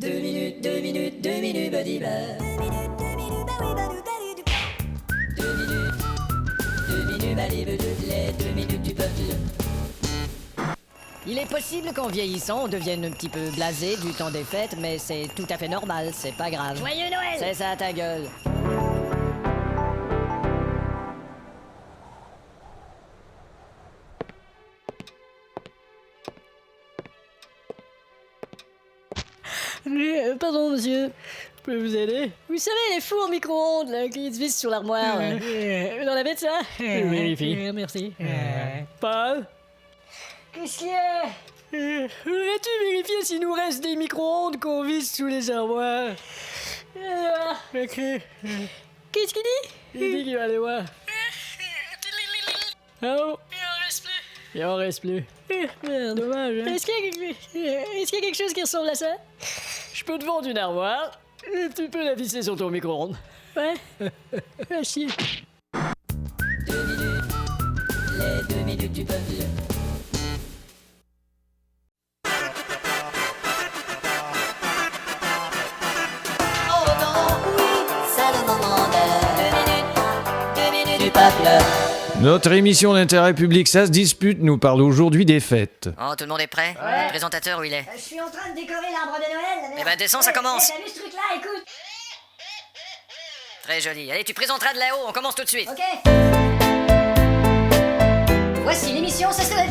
2 minutes, badiba. 2 minutes, badiba, les 2 minutes du peuple. Il est possible qu'en vieillissant, on devienne un petit peu blasé du temps des fêtes, mais c'est tout à fait normal, c'est pas grave. Joyeux Noël! C'est ça ta gueule. Pardon, monsieur. Je peux vous aider? Vous savez, les fours au micro-ondes, là, qui se vissent sur l'armoire. Vous en avez de ça? Vérifie. Merci. Paul? Qu'est-ce qu'il y a? Voudrais-tu vérifier s'il nous reste des micro-ondes qu'on visse sous les armoires? Ok. Qu'est-ce qu'il dit? Il dit qu'il va aller voir. Oh. Il en reste plus. Merde, dommage, hein? Est-ce qu'il y a quelque chose qui ressemble à ça? Je peux te vendre une armoire et tu peux la visser sur ton micro-ondes. Ouais. Ah, chier. 2 minutes, les 2 minutes du peuple. Oh non, oui, c'est le moment de 2 minutes du peuple. Notre émission d'intérêt public, ça se dispute, nous parle aujourd'hui des fêtes. Oh, tout le monde est prêt? Ouais. Le présentateur, où il est? Je suis en train de décorer l'arbre de Noël. Eh ben, descends, ça commence. T'as vu ce truc-là? Écoute. Très joli. Allez, tu présenteras de là-haut, on commence tout de suite. Ok. Voici l'émission, c'est Merde.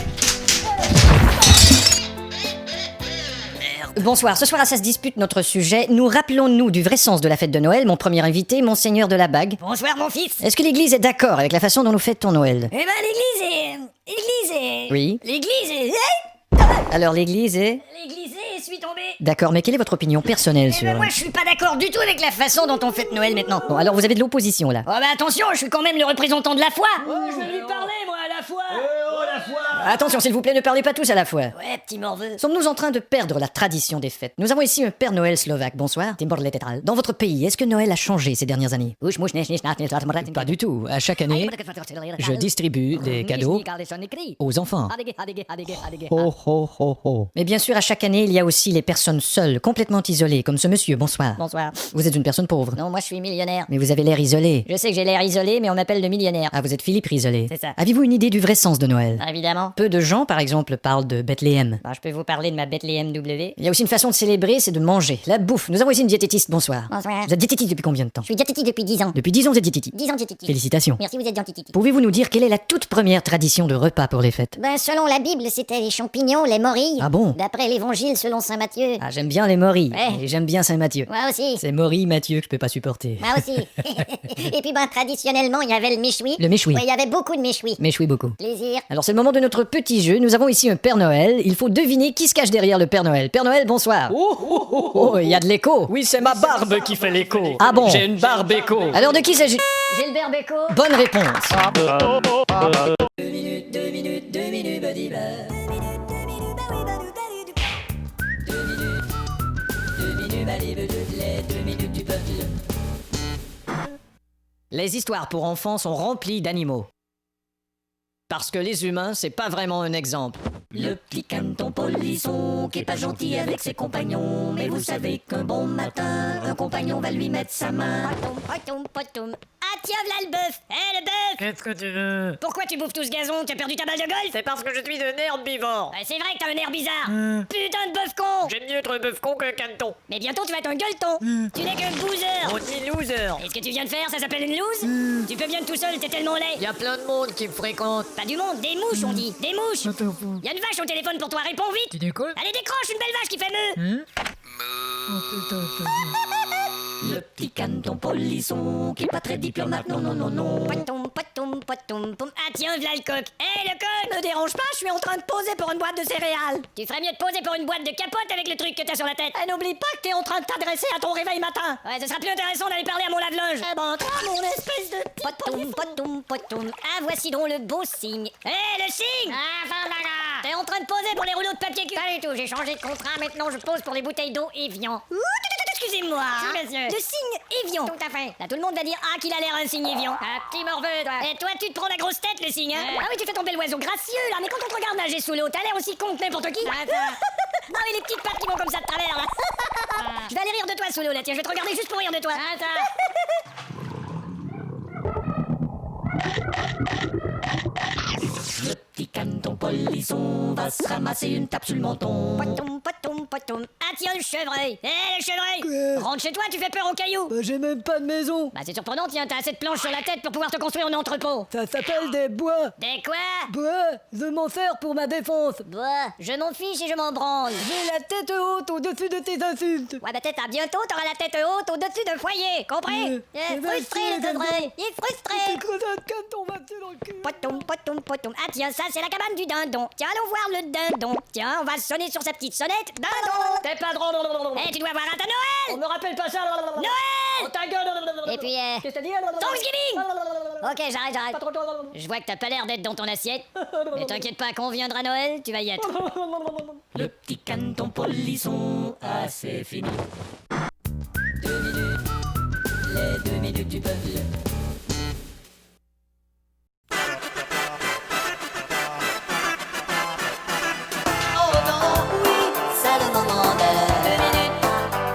Bonsoir, ce soir à Ça se dispute notre sujet. Nous rappelons-nous du vrai sens de la fête de Noël? Mon premier invité, Monseigneur de la Bague. Bonsoir, mon fils. Est-ce que l'Église est d'accord avec la façon dont nous fêtons Noël? Eh ben, l'église est... Oui. L'église est... Alors l'Église est... L'église est, suis tombée. D'accord, mais quelle est votre opinion personnelle Eh sur... ben, moi, je suis pas d'accord du tout avec la façon dont on fête Noël maintenant. Bon, alors vous avez de l'opposition là. Oh, bah attention, je suis quand même le représentant de la foi. Je vais lui parler, moi, à la fois. Attention, s'il vous plaît, ne parlez pas tous à la fois. Ouais, petit morveux. Sommes-nous en train de perdre la tradition des fêtes? Nous avons ici un Père Noël slovaque. Bonsoir. Dans votre pays, est-ce que Noël a changé ces dernières années? Pas du tout. À chaque année, je distribue des cadeaux aux enfants. Ho, ho, ho, ho. Mais bien sûr, à chaque année, il y a aussi les personnes seules, complètement isolées, comme ce monsieur. Bonsoir. Bonsoir. Vous êtes une personne pauvre. Non, moi, je suis millionnaire. Mais vous avez l'air isolé. Je sais que j'ai l'air isolé, mais on m'appelle le millionnaire. Ah, vous êtes Philippe Risolé. C'est ça. Avez-vous une idée du vrai sens de Noël? Évidemment. Peu de gens, par exemple, parlent de Bethléem. Bah, je peux vous parler de ma Bethléem W. Il y a aussi une façon de célébrer, c'est de manger. La bouffe. Nous avons ici une diététiste. Bonsoir. Bonsoir. Vous êtes diététiste depuis combien de temps? Je suis diététique depuis 10 ans. Depuis 10 ans, vous êtes diététique. 10 ans de diététique. Félicitations. Merci, vous êtes diététique. Pouvez-vous nous dire quelle est la toute première tradition de repas pour les fêtes? Ben, selon la Bible, c'était les champignons, les morilles. Ah bon? D'après l'évangile selon saint Matthieu. Ah, j'aime bien les morilles. Ouais. Et j'aime bien Saint-Mathieu. Moi aussi. C'est Morilles Mathieu que je peux pas supporter. Moi aussi. Et puis, ben, traditionnellement, il y avait le méchoui. Le méchoui. Ouais, il y avait beaucoup de méchouis. Méchoui beaucoup. Plaisir. Alors c'est le moment de notre petit jeu. Nous avons ici un Père Noël. Il faut deviner qui se cache derrière le Père Noël. Père Noël, bonsoir. Oh, il y a de l'écho. Oui, c'est ma barbe qui fait l'écho. Ah bon? J'ai une barbe écho. Alors de qui s'agit? J'ai le berbéco. Bonne réponse. 2 minutes, 2 minutes, 2 minutes, badiba. 2 minutes, badiba, les 2 minutes du peuple. Les histoires pour enfants sont remplies d'animaux. Parce que les humains, c'est pas vraiment un exemple. Le petit caneton polisson qui est pas gentil avec ses compagnons. Mais vous savez qu'un bon matin, un compagnon va lui mettre sa main. Potoum, potoum. Ah, tiens, v'là le bœuf. Hé, le bœuf. Qu'est-ce que tu veux? Pourquoi tu bouffes tout ce gazon? Tu as perdu ta balle de golf? C'est parce que je suis un herbivore. Ouais, c'est vrai que t'as un air bizarre. Putain de bœuf con. J'aime mieux être un bœuf con qu'un caneton. Mais bientôt, tu vas être un gueuleton. Tu n'es qu'un boozer. On dit loser. Et ce que tu viens de faire, ça s'appelle une loose? Tu peux bien tout seul, t'es tellement laid. Y a plein de monde qui me fréquente. Pas du monde, des mouches, on dit. Des mouches. Y a une vache au téléphone pour toi, réponds vite. Tu décolles? Allez, décroche, une belle vache qui fait meu. Le petit caneton polisson qui est pas très diplomate, non, non, non, non. Potoum, potoum, potoum, poum. Ah, tiens, v'là le coq. Hé, le coq. Me dérange pas, je suis en train de poser pour une boîte de céréales. Tu ferais mieux de poser pour une boîte de capote avec le truc que t'as sur la tête. Et n'oublie pas que t'es en train de t'adresser à ton réveil matin. Ouais, ce sera plus intéressant d'aller parler à mon lave-linge. Eh ben, toi, mon espèce de petit Potoum, potoum, potoum. Ah, voici donc le beau signe. Hé, le signe. Ah, Fandaga. T'es en train de poser pour les rouleaux de papier cul. Pas du tout, j'ai changé de contrat. Maintenant, je pose pour les bouteilles d'eau Evian. Excusez-moi. Si, monsieur. Le signe Evian. Tout à fait. Là, tout le monde va dire ah qu'il a l'air un signe Evian. Ah, petit morveux, toi. Et toi, tu te prends la grosse tête, le signe, hein? Ah oui, tu fais tomber l'oiseau gracieux, là. Mais quand on te regarde nager sous l'eau, t'as l'air aussi con que n'importe qui. Ah, ça. Non, mais les petites pattes qui vont comme ça de travers, là. Je vais aller rire de toi, Solo, là, tiens, je vais te regarder juste pour rire de toi. Attends. Petit caneton polisson va se ramasser une tape sur le menton. Potoum, potoum, potoum. Ah tiens, le chevreuil. Hé, le chevreuil. Rentre chez toi, tu fais peur aux cailloux. Bah, j'ai même pas de maison. Bah c'est surprenant, tiens, t'as assez de planches sur la tête pour pouvoir te construire un entrepôt. Ça s'appelle des bois. Des quoi? Bois, je m'en sers pour ma défense. Bah, je m'en fiche et je m'en branle. J'ai la tête haute au-dessus de tes insultes. Ouais, bah peut-être à bientôt, t'auras la tête haute au-dessus d'un foyer, compris? Il est frustré, le chevreuil. Il est frustré. On va dessus dans le cul. Potoum, potoum, potoum. Ah tiens, ça c'est la cabane du dindon. Tiens, allons voir le dindon. Tiens, on va sonner sur sa petite sonnette. Dindon. T'es pas drôle. Eh, tu dois avoir un ta On Noël. me rappelle pas ça. Noël. Oh, ta gueule. Et puis, Qu'est-ce que t'as dit? Thanksgiving. Ok, j'arrête. Pas trop. Je vois que t'as pas l'air d'être dans ton assiette. Mais t'inquiète pas, quand on viendra Noël, tu vas y être. Le petit caneton polisson, ah c'est fini. 2 minutes, les 2 minutes du peuple. Oh non, oui, c'est le moment de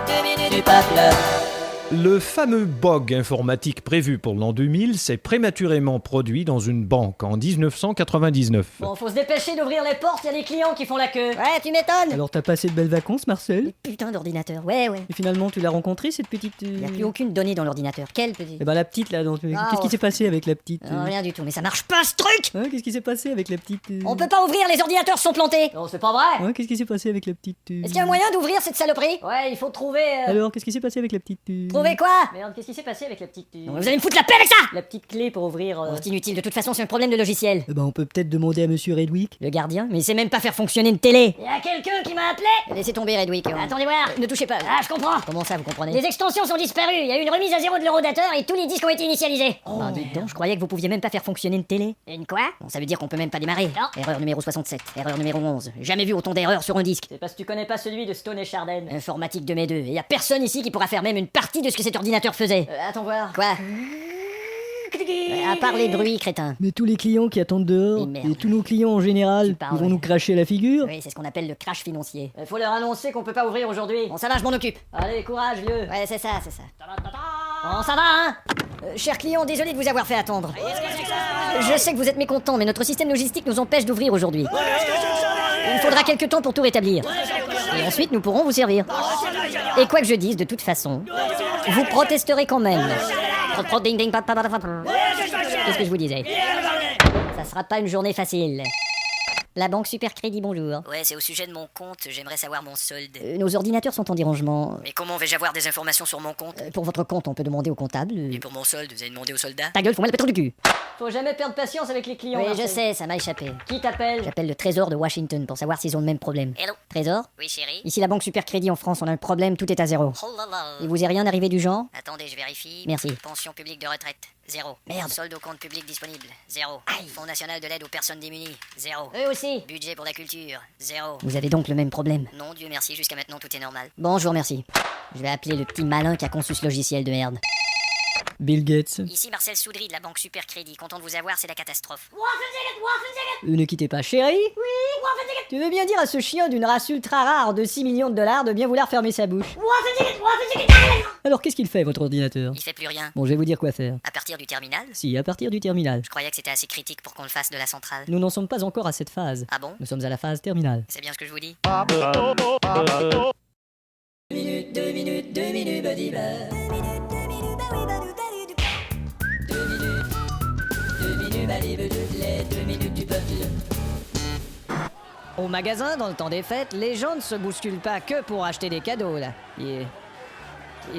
2 minutes du peuple. Le fameux bug informatique prévu pour l'an 2000 s'est prématurément produit dans une banque en 1999. Bon, faut se dépêcher d'ouvrir les portes, y a des clients qui font la queue. Ouais, tu m'étonnes. Alors t'as passé de belles vacances, Marcel? Putain d'ordinateur, ouais. Et finalement, tu l'as rencontrée, cette petite... Y a plus aucune donnée dans l'ordinateur. Quelle petite? Eh ben la petite, là, Ah, qu'est-ce qui ouais. s'est passé avec la petite... Rien du tout, mais ça marche pas ce truc. Hein, qu'est-ce qui s'est passé avec la petite... On peut pas ouvrir, les ordinateurs sont plantés. Non, c'est pas vrai. Hein, qu'est-ce qui s'est passé avec la petite... Est-ce qu'il y a un moyen d'ouvrir cette saloperie? Ouais, il faut trouver. Alors, qu'est-ce qui s'est passé avec la petite... Trouver quoi? Merde, qu'est-ce qui s'est passé avec la petite. Non, mais vous allez me foutre la paix avec ça. La petite clé pour ouvrir. Oh, c'est inutile, de toute façon, c'est un problème de logiciel. Eh ben, on peut peut-être demander à Monsieur Redwick. Le gardien? Mais il sait même pas faire fonctionner une télé. Y a quelqu'un qui m'a appelé. Laissez tomber, Redwick. Attendez voir. Ne touchez pas. Ah, je comprends. Comment ça, vous comprenez? Les extensions sont disparues. Il y a eu une remise à zéro de l'eurodateur et tous les disques ont été initialisés. Bah, dites donc, je croyais que vous pouviez même pas faire fonctionner une télé. Une quoi? Bon, ça veut dire qu'on peut même pas démarrer. Non. Erreur numéro 67, erreur numéro 11. Jamais vu autant d'erreurs sur un disque. C'est parce que tu connais pas celui de Stone et Chardin. Informatique de mes deux. Et y a personne ici qui pourra faire même une partie de ce que cet ordinateur faisait. Attends voir. Quoi? À part les bruits, crétin. Mais tous les clients qui attendent dehors, Et merde. et tous nos clients en général, Tu parles, ils vont ouais. nous cracher à la figure. Oui, c'est ce qu'on appelle le crash financier. Faut leur annoncer qu'on peut pas ouvrir aujourd'hui. Bon, ça va, je m'en occupe. Allez, courage, vieux. Ouais, c'est ça. Bon, ça va, hein? Cher client, désolé de vous avoir fait attendre. Je sais que vous êtes mécontent, mais notre système logistique nous empêche d'ouvrir aujourd'hui. Il faudra quelques temps pour tout rétablir. Et ensuite, nous pourrons vous servir. Et quoi que je dise, de toute façon, vous protesterez quand même. Qu'est-ce que je vous disais? Ça sera pas une journée facile. La banque Supercrédit, bonjour. Ouais, c'est au sujet de mon compte, j'aimerais savoir mon solde. Nos ordinateurs sont en dérangement. Mais comment vais-je avoir des informations sur mon compte? Pour votre compte, on peut demander au comptable. Et pour mon solde, vous allez demander au soldat? Ta gueule, faut-moi le pétron du cul. Faut jamais perdre patience avec les clients. Oui, je Marcel. sais, ça m'a échappé. Qui t'appelle? J'appelle le Trésor de Washington pour savoir s'ils ont le même problème. Hello? Trésor? Oui, chérie? Ici la banque Supercrédit en France, on a un problème, tout est à zéro. Oh là là. Il vous est rien arrivé du genre? Attendez, je vérifie. Merci. Pension publique de retraite, 0. Merde. Solde au compte public disponible, 0. Fonds national de l'aide aux personnes démunies, 0. Eux aussi. Budget pour la culture, 0. Vous avez donc le même problème. Non, Dieu merci, jusqu'à maintenant tout est normal. Bon, je vous remercie. Je vais appeler le petit malin qui a conçu ce logiciel de merde. Bill Gates. Ici Marcel Soudry de la banque Supercrédit, content de vous avoir, c'est la catastrophe. Ne quittez pas, chérie. Tu veux bien dire à ce chien d'une race ultra rare de 6 millions de dollars de bien vouloir fermer sa bouche? Alors, qu'est-ce qu'il fait, votre ordinateur? Il fait plus rien. Bon, je vais vous dire quoi faire. À partir du terminal? Si, à partir du terminal. Je croyais que c'était assez critique pour qu'on le fasse de la centrale. Nous n'en sommes pas encore à cette phase. Ah bon? Nous sommes à la phase terminale. C'est bien ce que je vous dis. 2 minutes, 2 minutes, 2 minutes, buddy bud. 2 minutes, 2 minutes, buddy bud, les 2 minutes du peuple. Au magasin, dans le temps des fêtes, les gens ne se bousculent pas que pour acheter des cadeaux, là. Ils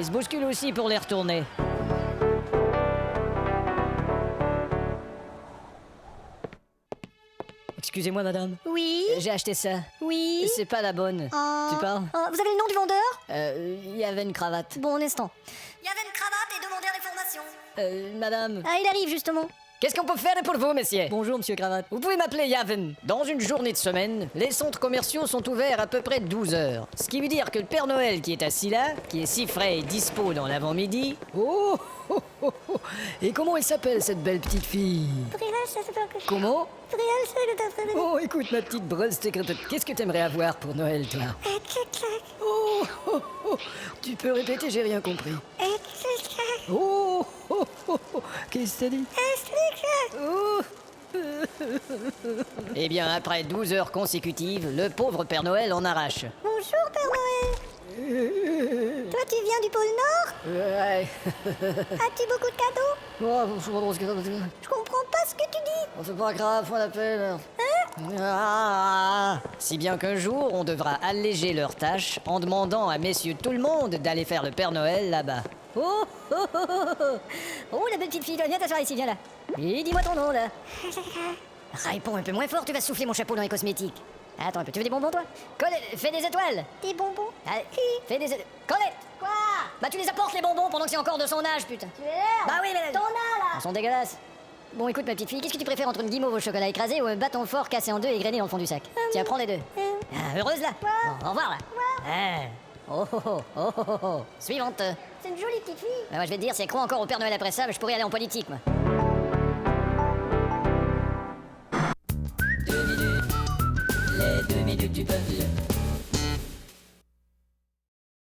se bousculent aussi pour les retourner. Excusez-moi, madame. Oui? J'ai acheté ça. Oui? C'est pas la bonne. Oh. Tu parles? Oh, vous avez le nom du vendeur? Il y avait une cravate. Bon instant. Il y avait une cravate et demandez l'information. Madame. Ah, il arrive justement. Qu'est-ce qu'on peut faire pour vous, messieurs? Bonjour, monsieur Cravate. Vous pouvez m'appeler Yavin. Dans une journée de semaine, les centres commerciaux sont ouverts à peu près 12 heures. Ce qui veut dire que le Père Noël qui est assis là, qui est si frais et dispo dans l'avant-midi... Oh, oh, oh, oh. Et comment elle s'appelle, cette belle petite fille? Comment? Oh, écoute, ma petite brosse, qu'est-ce que t'aimerais avoir pour Noël, toi? Oh, Tu peux répéter, j'ai rien compris. Oh, oh, oh, oh. Qu'est-ce que t'as dit? Oh. Eh bien, après 12 heures consécutives, le pauvre Père Noël en arrache. Bonjour, Père Noël. Toi, tu viens du pôle Nord? Ouais. As-tu beaucoup de cadeaux? Oh, je comprends pas ce que tu dis. c'est pas grave, faut la peine. Si bien qu'un jour, on devra alléger leurs tâches en demandant à messieurs tout le monde d'aller faire le Père Noël là-bas. Oh, oh, oh, oh, oh. Oh, la belle petite fille, viens t'asseoir ici, viens là. Et dis-moi ton nom, là. Réponds un peu moins fort, tu vas souffler mon chapeau dans les cosmétiques. Attends un peu, tu veux des bonbons, toi? Colette, fais des étoiles. Des bonbons? Allez, fais des étoiles. Colette! Quoi? Bah, tu les apportes, les bonbons, pendant que c'est encore de son âge, putain. Tu es là? Bah oui, mais... T'en as, là? Ils sont dégueulasses. Bon, écoute, ma petite fille, qu'est-ce que tu préfères entre une guimauve au chocolat écrasé ou un bâton fort cassé en deux et grainé dans le fond du sac? Tiens, prends les deux. Ah, heureuse, là? Bon, au revoir, là. Ah. Oh, oh, oh, oh, oh, oh. Suivante. C'est une jolie petite fille. Bah, moi, je vais te dire, si elle croit encore au Père Noël après ça, bah, je pourrais aller en politique, moi. 2 minutes, les 2 minutes du peuple.